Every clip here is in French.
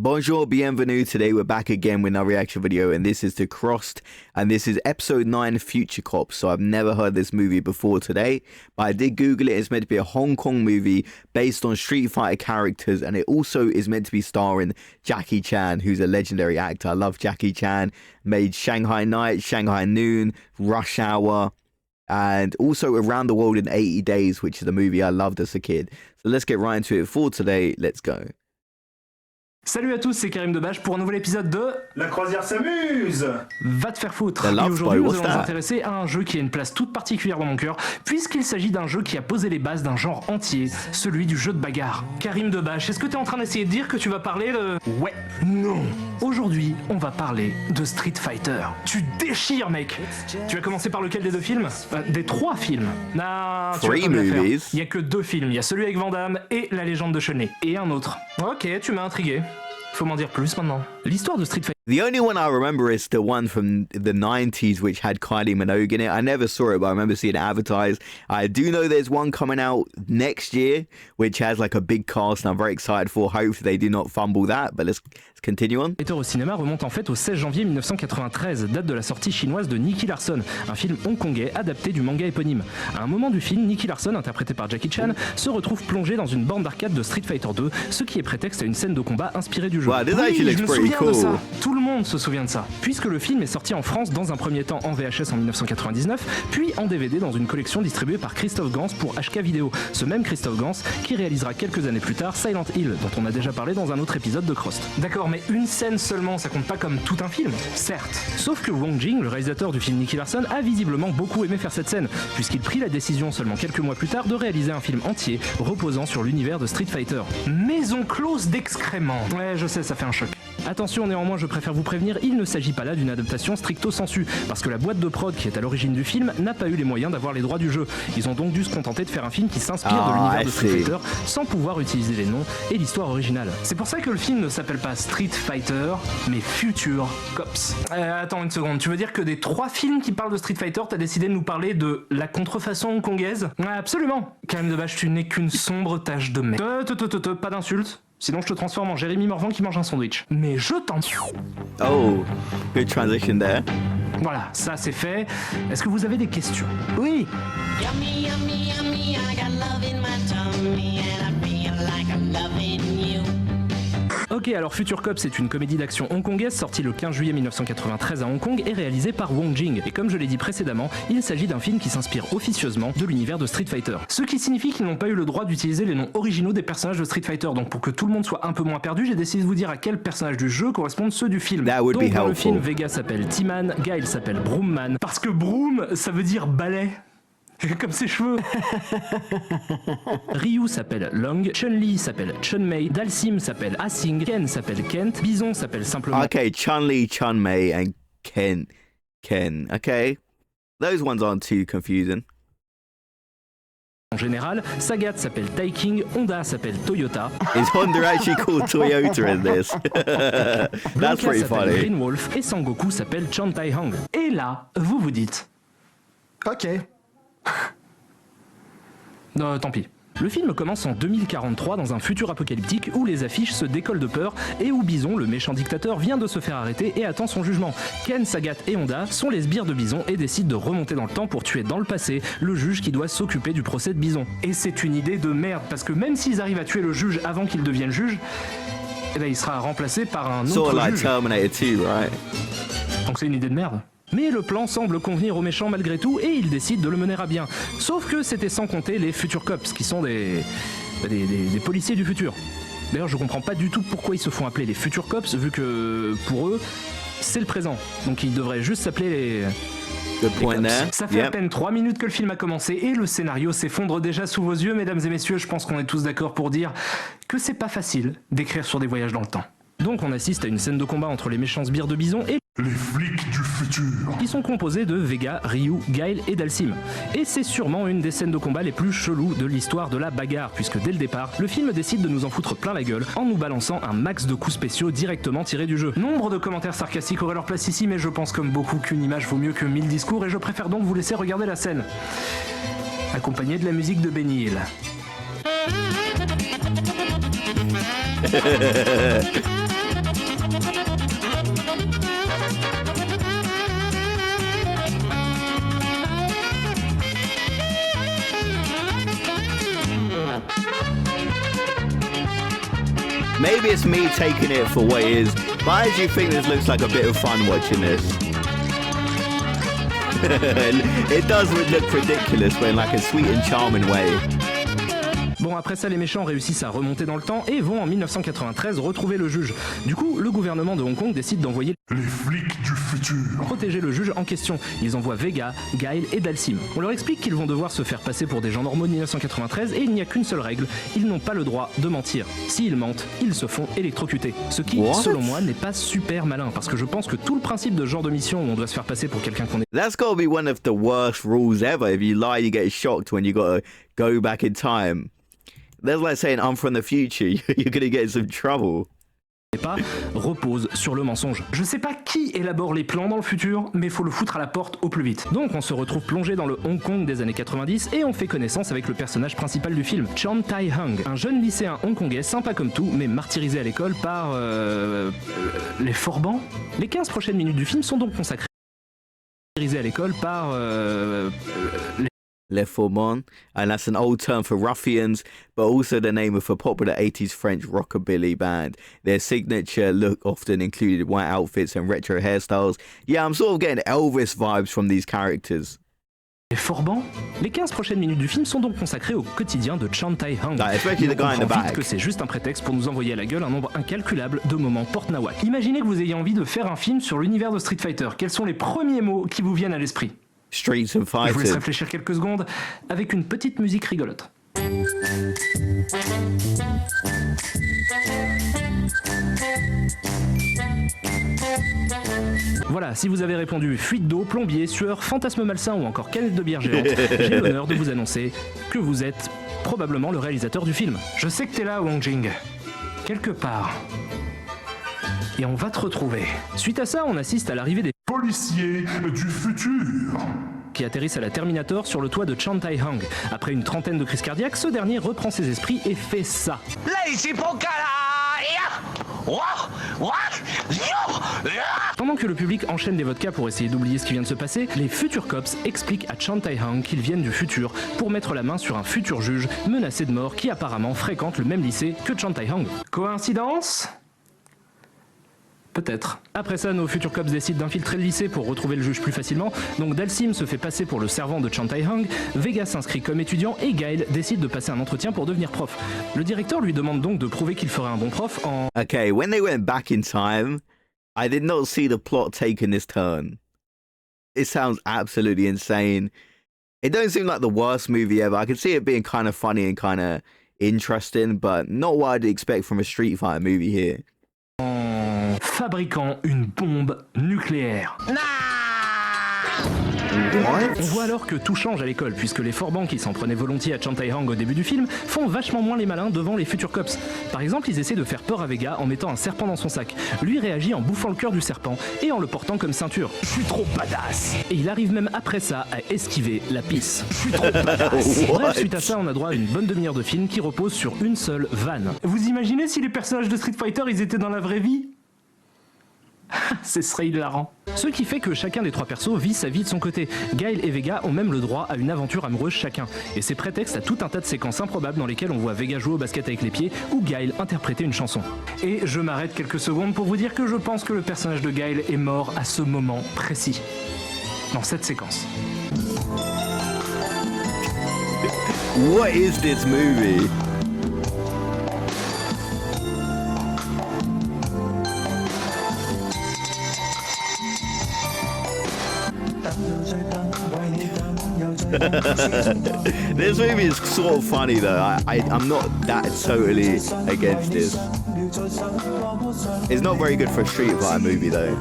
Bonjour, bienvenue. Today we're back again with another reaction video, and this is to Crossed, and this is episode 9, Future Cops. So I've never heard this movie before today, but I did Google it. It's meant to be a Hong Kong movie based on Street Fighter characters, and it also is meant to be starring Jackie Chan, who's a legendary actor. I love Jackie Chan. Made Shanghai Night, Shanghai Noon, Rush Hour, and also Around the World in 80 Days, which is a movie I loved as a kid. So let's get right into it. For today, let's go. Salut à tous, c'est Karim Debache pour un nouvel épisode de La croisière s'amuse. Va te faire foutre. Et aujourd'hui, nous allons nous intéresser à un jeu qui a une place toute particulière dans mon cœur, puisqu'il s'agit d'un jeu qui a posé les bases d'un genre entier, celui du jeu de bagarre. Karim Debache, est-ce que t'es en train d'essayer de dire que tu vas parler de... Ouais, non. Aujourd'hui, on va parler de Street Fighter. Tu déchires, mec. Tu vas commencer par lequel des deux films? Des trois films. Non, tu vas pas me la faire. Il y a que deux films, il y a celui avec Van Damme et La Légende de Chun-Li. Et un autre. Ok, tu m'as intrigué. Faut m'en dire plus maintenant. L'histoire de Street Fighter. The only one I remember is the one from the 90s, which had Kylie Minogue in it. I never saw it, but I remember seeing it advertised. I do know there's one coming out next year, which has like a big cast, and I'm very excited for. Hopefully they do not fumble that, but let's continue on. Fighter au cinéma remonte en fait au 16 janvier 1993, date de la sortie chinoise de Nicky Larson, un film hongkongais adapté du manga éponyme. À un moment du film, Nicky Larson, interprété par Jackie Chan, se retrouve plongé dans une borne d'arcade de Street Fighter 2, ce qui est prétexte à une scène de combat inspirée du jeu. Wow, this actually looks pretty cool. De ça. Tout le monde se souvient de ça. Puisque le film est sorti en France dans un premier temps en VHS en 1999, puis en DVD dans une collection distribuée par Christophe Gans pour HK Vidéo. Ce même Christophe Gans qui réalisera quelques années plus tard Silent Hill, dont on a déjà parlé dans un autre épisode de Crossed. D'accord, mais une scène seulement, ça compte pas comme tout un film, certes. Sauf que Wong Jing, le réalisateur du film Nicky Larson, a visiblement beaucoup aimé faire cette scène, puisqu'il prit la décision seulement quelques mois plus tard de réaliser un film entier reposant sur l'univers de Street Fighter. Maison close d'excréments. Ouais, je sais, ça fait un choc. Attention, néanmoins, je préfère vous prévenir, il ne s'agit pas là d'une adaptation stricto sensu, parce que la boîte de prod qui est à l'origine du film n'a pas eu les moyens d'avoir les droits du jeu. Ils ont donc dû se contenter de faire un film qui s'inspire de l'univers de Street Fighter sans pouvoir utiliser les noms et l'histoire originale. C'est pour ça que le film ne s'appelle pas Street Fighter, mais Future Cops. Attends une seconde, tu veux dire que des trois films qui parlent de Street Fighter, t'as décidé de nous parler de la contrefaçon hongkongaise? Absolument. Karim Debache, tu n'es qu'une sombre tache de merde. Pas d'insultes. Sinon je te transforme en Jérémy Morvan qui mange un sandwich. Mais je t'en... Oh, good transition there. Voilà, ça c'est fait. Est-ce que vous avez des questions? Oui. Yummy, yummy, yummy, I got love in my tummy and I feel like I'm loving you. Ok, alors Future Cops est une comédie d'action hongkongaise sortie le 15 juillet 1993 à Hong Kong et réalisée par Wong Jing. Et comme je l'ai dit précédemment, il s'agit d'un film qui s'inspire officieusement de l'univers de Street Fighter. Ce qui signifie qu'ils n'ont pas eu le droit d'utiliser les noms originaux des personnages de Street Fighter. Donc pour que tout le monde soit un peu moins perdu, j'ai décidé de vous dire à quel personnage du jeu correspondent ceux du film. Donc dans le film, Vega s'appelle T-Man, Guile s'appelle Broomman. Parce que Broom, ça veut dire balai. Comme ses cheveux. Ryu s'appelle Long, Chun-Li s'appelle Chun-Mei, Dalsim s'appelle Ah-Sing, Ken s'appelle Kent, Bison s'appelle simplement... Okay, Chun-Li, Chun-Mei and Ken. Okay. Those ones aren't too confusing. En général, Sagat s'appelle Taiking, Honda s'appelle Toyota. Is Honda actually called Toyota in this? That's pretty funny. Green Wolf et Sangoku s'appelle Chan Tai Hong. Et là, vous vous dites... Ok. Non, tant pis. Le film commence en 2043 dans un futur apocalyptique où les affiches se décollent de peur et où Bison, le méchant dictateur, vient de se faire arrêter et attend son jugement. Ken, Sagat et Honda sont les sbires de Bison et décident de remonter dans le temps pour tuer dans le passé le juge qui doit s'occuper du procès de Bison. Et c'est une idée de merde parce que même s'ils arrivent à tuer le juge avant qu'il devienne juge, eh ben il sera remplacé par un autre juge. Terminator 2, right? Donc c'est une idée de merde. Mais le plan semble convenir aux méchants malgré tout et ils décident de le mener à bien. Sauf que c'était sans compter les Future Cops qui sont des policiers du futur. D'ailleurs je comprends pas du tout pourquoi ils se font appeler les Future Cops vu que pour eux c'est le présent. Donc ils devraient juste s'appeler les... Ça fait à peine 3 minutes que le film a commencé et le scénario s'effondre déjà sous vos yeux, mesdames et messieurs. Je pense qu'on est tous d'accord pour dire que c'est pas facile d'écrire sur des voyages dans le temps. Donc on assiste à une scène de combat entre les méchants sbires de Bison et les flics du futur, qui sont composés de Vega, Ryu, Guile et Dalsim. Et c'est sûrement une des scènes de combat les plus cheloues de l'histoire de la bagarre, puisque dès le départ, le film décide de nous en foutre plein la gueule en nous balançant un max de coups spéciaux directement tirés du jeu. Nombre de commentaires sarcastiques auraient leur place ici, mais je pense comme beaucoup qu'une image vaut mieux que 1000 discours et je préfère donc vous laisser regarder la scène, accompagnée de la musique de Benny Hill. Maybe it's me taking it for what it is, but I actually think this looks like a bit of fun watching this. It does look ridiculous, but in like a sweet and charming way. Bon, après ça, les méchants réussissent à remonter dans le temps et vont en 1993 retrouver le juge. Du coup, le gouvernement de Hong Kong décide d'envoyer Les flics du futur. protéger le juge en question. Ils envoient Vega, Guile et Dalsim. On leur explique qu'ils vont devoir se faire passer pour des gens normaux de 1993 et il n'y a qu'une seule règle, ils n'ont pas le droit de mentir. S'ils mentent, ils se font électrocuter. Ce qui, What? selon moi, n'est pas super malin parce que je pense que tout le principe de ce genre de mission où on doit se faire passer pour quelqu'un qu'on est That's gotta be one of the worst rules ever. If you lie, you get shocked when you gotta go back in time. That's like saying I'm from the future. You're gonna get in some trouble. pas repose sur le mensonge. Je sais pas qui élabore les plans dans le futur, mais faut le foutre à la porte au plus vite. Donc on se retrouve plongé dans le Hong Kong des années 90 et on fait connaissance avec le personnage principal du film, Chan Tai-hung, un jeune lycéen hongkongais sympa comme tout, mais martyrisé à l'école par les forbans. Les 15 prochaines minutes du film sont donc consacrées à l'école par Les Fourmont, and that's an old term for ruffians, but also the name of a popular 80s French rockabilly band. Their signature look often included white outfits and retro hairstyles. Yeah, I'm sort of getting Elvis vibes from these characters. les forbans. Les 15 prochaines minutes du film sont donc consacrées au quotidien de Chan Tai-hung. Especially the guy in the back. Que c'est juste un prétexte pour nous envoyer à la gueule un nombre incalculable de moments porte-nawak. Imaginez que vous ayez envie de faire un film sur l'univers de Street Fighter. Quels sont les premiers mots qui vous viennent à l'esprit ? Streets and Je vous laisse fighting. réfléchir quelques secondes avec une petite musique rigolote. Voilà, si vous avez répondu fuite d'eau, plombier, sueur, fantasme malsain ou encore canette de bière géante, j'ai l'honneur de vous annoncer que vous êtes probablement le réalisateur du film. Je sais que t'es là, Wong Jing. Quelque part. Et on va te retrouver. Suite à ça, on assiste à l'arrivée des Policiers du futur. qui atterrissent à la Terminator sur le toit de Chan Tai-hung. Après une trentaine de crises cardiaques, ce dernier reprend ses esprits et fait ça. Pendant que le public enchaîne les vodkas pour essayer d'oublier ce qui vient de se passer, les futurs cops expliquent à Chan Tai-hung qu'ils viennent du futur pour mettre la main sur un futur juge menacé de mort qui apparemment fréquente le même lycée que Chan Tai-hung. Coïncidence ? Peut-être. Après ça, nos futurs cops décident d'infiltrer le lycée pour retrouver le juge plus facilement, donc Dalsim se fait passer pour le servant de Chan Tai-hung, Vega s'inscrit comme étudiant et Guile décide de passer un entretien pour devenir prof. Le directeur lui demande donc de prouver qu'il ferait un bon prof en... Okay, when they went back in time, I did not see the plot taking this turn. It sounds absolutely insane. It don't seem like the worst movie ever. I can see it being kind of funny and kind of interesting, but not what I'd expect from a Street Fighter movie here. fabriquant une bombe nucléaire. What? On voit alors que tout change à l'école, puisque les forbans qui s'en prenaient volontiers à Chan Tai-hung au début du film font vachement moins les malins devant les futurs cops. Par exemple, ils essaient de faire peur à Vega en mettant un serpent dans son sac. Lui réagit en bouffant le cœur du serpent et en le portant comme ceinture. Je suis trop badass. Et il arrive même après ça à esquiver la pisse. Je suis trop badass. What? Bref, suite à ça, on a droit à une bonne demi-heure de film qui repose sur une seule vanne. Vous imaginez si les personnages de Street Fighter ils étaient dans la vraie vie ? Ce serait hilarant. Ce qui fait que chacun des trois persos vit sa vie de son côté. Guile et Vega ont même le droit à une aventure amoureuse chacun. Et c'est prétexte à tout un tas de séquences improbables dans lesquelles on voit Vega jouer au basket avec les pieds ou Guile interpréter une chanson. Et je m'arrête quelques secondes pour vous dire que je pense que le personnage de Guile est mort à ce moment précis. Dans cette séquence. What is this movie? This movie is sort of funny though. I'm not that totally against this. It's not very good for a Street Fighter movie though.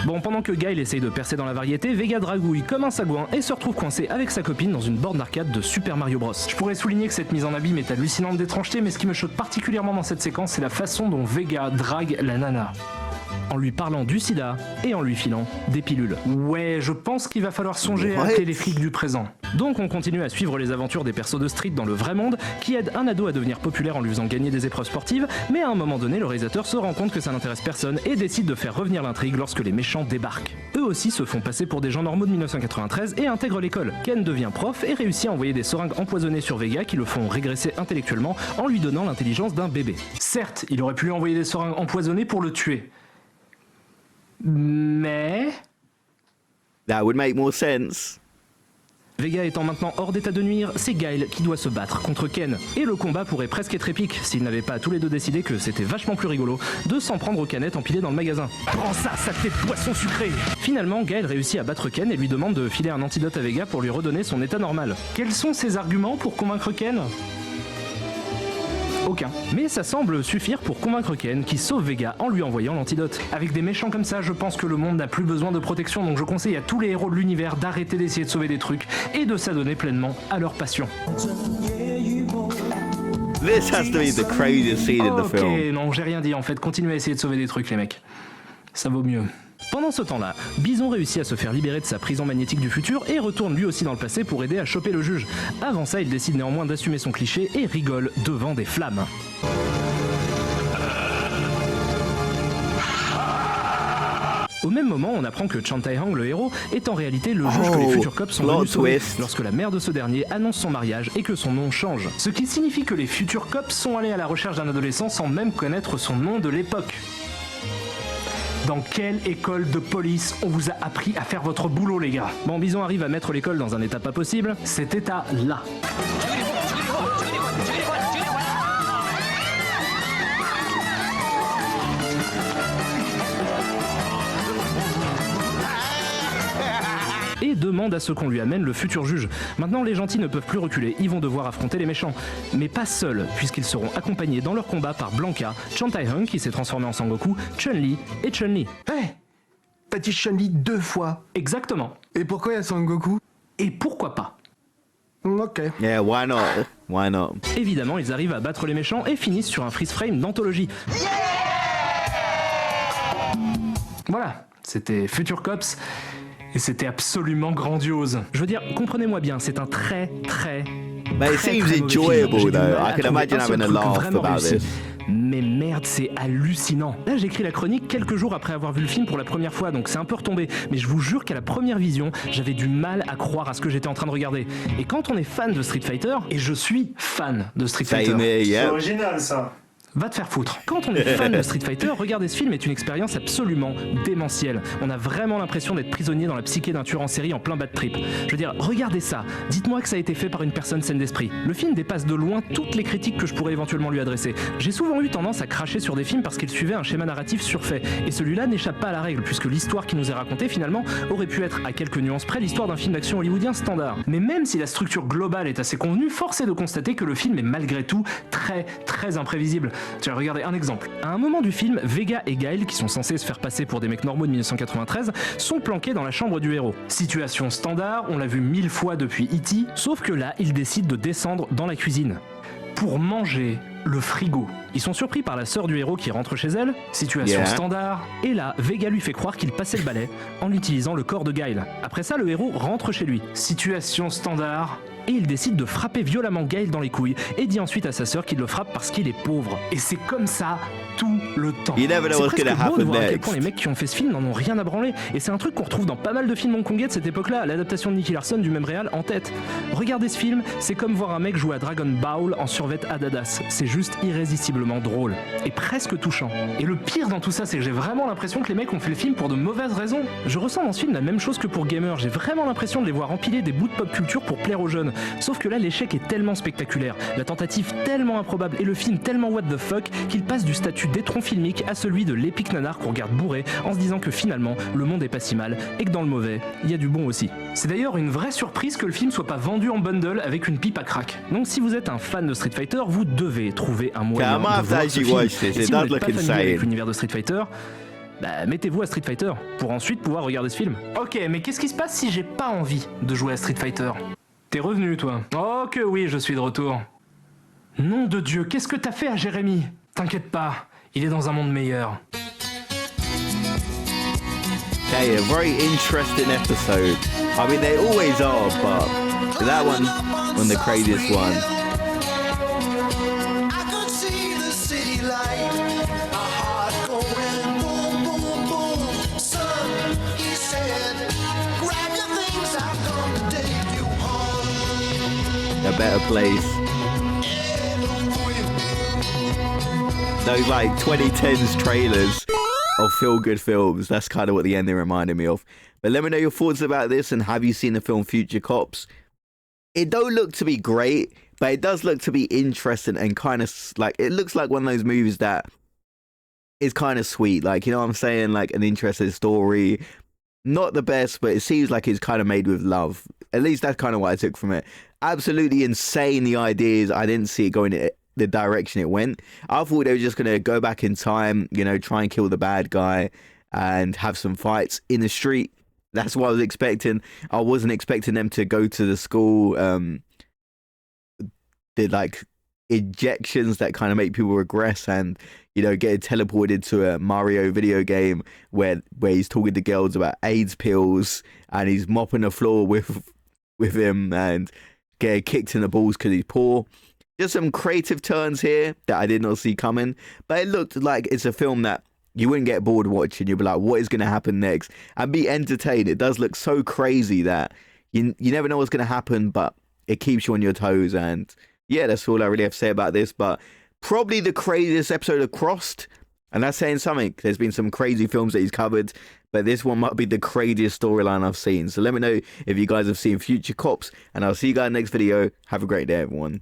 Bon, pendant que Guile essaye de percer dans la variété, Vega dragouille comme un sagouin et se retrouve coincé avec sa copine dans une borne d'arcade de Super Mario Bros. Je pourrais souligner que cette mise en abîme est hallucinante d'étrangeté, mais ce qui me choque particulièrement dans cette séquence, c'est la façon dont Vega drague la nana. en lui parlant du sida et en lui filant des pilules. Ouais, je pense qu'il va falloir songer à appeler les flics du présent. Donc on continue à suivre les aventures des persos de Street dans le vrai monde, qui aident un ado à devenir populaire en lui faisant gagner des épreuves sportives, mais à un moment donné, le réalisateur se rend compte que ça n'intéresse personne et décide de faire revenir l'intrigue lorsque les méchants débarquent. Eux aussi se font passer pour des gens normaux de 1993 et intègrent l'école. Ken devient prof et réussit à envoyer des seringues empoisonnées sur Vega qui le font régresser intellectuellement en lui donnant l'intelligence d'un bébé. Certes, il aurait pu lui envoyer des seringues empoisonnées pour le tuer. Mais... That would make more sense. Vega étant maintenant hors d'état de nuire, c'est Guile qui doit se battre contre Ken. Et le combat pourrait presque être épique s'ils n'avaient pas tous les deux décidé que c'était vachement plus rigolo de s'en prendre aux canettes empilées dans le magasin. Prends ça, saleté de poisson sucré! Finalement, Guile réussit à battre Ken et lui demande de filer un antidote à Vega pour lui redonner son état normal. Quels sont ses arguments pour convaincre Ken ? Aucun. Mais ça semble suffire pour convaincre Ken qui sauve Vega en lui envoyant l'antidote. Avec des méchants comme ça, je pense que le monde n'a plus besoin de protection, donc je conseille à tous les héros de l'univers d'arrêter d'essayer de sauver des trucs et de s'adonner pleinement à leur passion. This has to be the craziest scene in the film. Ok, non, j'ai rien dit en fait, continuez à essayer de sauver des trucs les mecs. Ça vaut mieux. Pendant ce temps-là, Bison réussit à se faire libérer de sa prison magnétique du futur et retourne lui aussi dans le passé pour aider à choper le juge. Avant ça, il décide néanmoins d'assumer son cliché et rigole devant des flammes. Au même moment, on apprend que Chan Tai-hang, le héros, est en réalité le juge que les futurs cops sont venus sauver lorsque la mère de ce dernier annonce son mariage et que son nom change. Ce qui signifie que les futurs cops sont allés à la recherche d'un adolescent sans même connaître son nom de l'époque. Dans quelle école de police on vous a appris à faire votre boulot, les gars? Bon, Bison arrive à mettre l'école dans un état pas possible, cet état-là. Et demande à ce qu'on lui amène le futur juge. Maintenant, les gentils ne peuvent plus reculer, ils vont devoir affronter les méchants. Mais pas seuls, puisqu'ils seront accompagnés dans leur combat par Blanca, Chan Tai-hung qui s'est transformé en Sangoku, Chun-Li et Chun-Li. Hé, t'as dit Chun-Li 2 fois. Exactement. Et pourquoi il y a Sangoku? Et pourquoi pas? Ok. Yeah, why not? Why not? Évidemment, ils arrivent à battre les méchants et finissent sur un freeze frame d'anthologie. Voilà, c'était Future Cops. Et c'était absolument grandiose. Je veux dire, comprenez-moi bien, c'est un très But it seems enjoyable though. I can imagine having a laugh about this. Mais merde, c'est hallucinant. Là, j'écris la chronique quelques jours après avoir vu le film pour la première fois, donc c'est un peu retombé. Mais je vous jure qu'à la première vision, j'avais du mal à croire à ce que j'étais en train de regarder. Et quand on est fan de Street Fighter, et je suis fan de Street Fighter... C'est original ça. Va te faire foutre. Quand on est fan de Street Fighter, regarder ce film est une expérience absolument démentielle. On a vraiment l'impression d'être prisonnier dans la psyché d'un tueur en série en plein bad trip. Je veux dire, regardez ça. Dites-moi que ça a été fait par une personne saine d'esprit. Le film dépasse de loin toutes les critiques que je pourrais éventuellement lui adresser. J'ai souvent eu tendance à cracher sur des films parce qu'ils suivaient un schéma narratif surfait. Et celui-là n'échappe pas à la règle, puisque l'histoire qui nous est racontée finalement aurait pu être, à quelques nuances près, l'histoire d'un film d'action hollywoodien standard. Mais même si la structure globale est assez convenue, force est de constater que le film est malgré tout très imprévisible. Tiens, regardez un exemple. À un moment du film, Vega et Guile, qui sont censés se faire passer pour des mecs normaux de 1993, sont planqués dans la chambre du héros. Situation standard, on l'a vu 1000 fois depuis E.T., sauf que là, ils décident de descendre dans la cuisine pour manger le frigo. Ils sont surpris par la sœur du héros qui rentre chez elle, situation standard, et là, Vega lui fait croire qu'il passait le balai en utilisant le corps de Guile. Après ça, le héros rentre chez lui, situation standard, et il décide de frapper violemment Guile dans les couilles et dit ensuite à sa sœur qu'il le frappe parce qu'il est pauvre. Et c'est comme ça tout le temps. You never know what's gonna beau de happen voir à quel point next. les mecs qui ont fait ce film n'en ont rien à branler. Et c'est un truc qu'on retrouve dans pas mal de films hongkongais de cette époque-là, l'adaptation de Nicky Larson du même réal en tête. Regardez ce film, c'est comme voir un mec jouer à Dragon Ball en survêt Adidas. C'est juste irrésistiblement drôle et presque touchant. Et le pire dans tout ça, c'est que j'ai vraiment l'impression que les mecs ont fait le film pour de mauvaises raisons. Je ressens dans ce film la même chose que pour Gamer, j'ai vraiment l'impression de les voir empiler des bouts de pop culture pour plaire aux jeunes. Sauf que là, l'échec est tellement spectaculaire, la tentative tellement improbable et le film tellement what the fuck qu'il passe du statut d'étron filmique à celui de l'épique nanar qu'on regarde bourré en se disant que finalement le monde est pas si mal et que dans le mauvais, il y a du bon aussi. C'est d'ailleurs une vraie surprise que le film soit pas vendu en bundle avec une pipe à crack. Donc si vous êtes un fan de Street Fighter, vous devez trouver un moyen de voir ce film. Et si vous n'êtes pas familier avec l'univers de Street Fighter, bah mettez-vous à Street Fighter pour ensuite pouvoir regarder ce film. Ok, mais qu'est-ce qui se passe si j'ai pas envie de jouer à Street Fighter ? T'es revenu, toi. Oh que oui, je suis de retour. Nom de Dieu, qu'est-ce que t'as fait à Jérémy ? T'inquiète pas, il est dans un monde meilleur. Okay, a very interesting episode. I mean, they always are, but that one the craziest one. I could see the city light, a heart going boom, boom, boom. Son, he said, grab your things, I've come to take you home. A better place. Those like 2010s trailers of feel-good films. That's kind of what the ending reminded me of. But let me know your thoughts about this, and have you seen the film Future Cops? It don't look to be great, but it does look to be interesting and kind of like, it looks like one of those movies that is kind of sweet. Like, you know what I'm saying? Like an interesting story. Not the best, but it seems like it's kind of made with love. At least that's kind of what I took from it. Absolutely insane, the ideas. I didn't see it going the direction it went. I thought they were just going to go back in time, you know, try and kill the bad guy and have some fights in the street. That's what I was expecting. I wasn't expecting them to go to the school, the like injections that kind of make people regress, and, you know, getting teleported to a Mario video game where he's talking to girls about AIDS pills and he's mopping the floor with him and getting kicked in the balls because he's poor. Just some creative turns here that I did not see coming, but it looked like it's a film that you wouldn't get bored watching. You'd be like, what is going to happen next? And be entertained. It does look so crazy that you never know what's going to happen, but it keeps you on your toes. And yeah, that's all I really have to say about this. But probably the craziest episode of Crossed. And that's saying something. There's been some crazy films that he's covered, but this one might be the craziest storyline I've seen. So let me know if you guys have seen Future Cops, and I'll see you guys next video. Have a great day, everyone.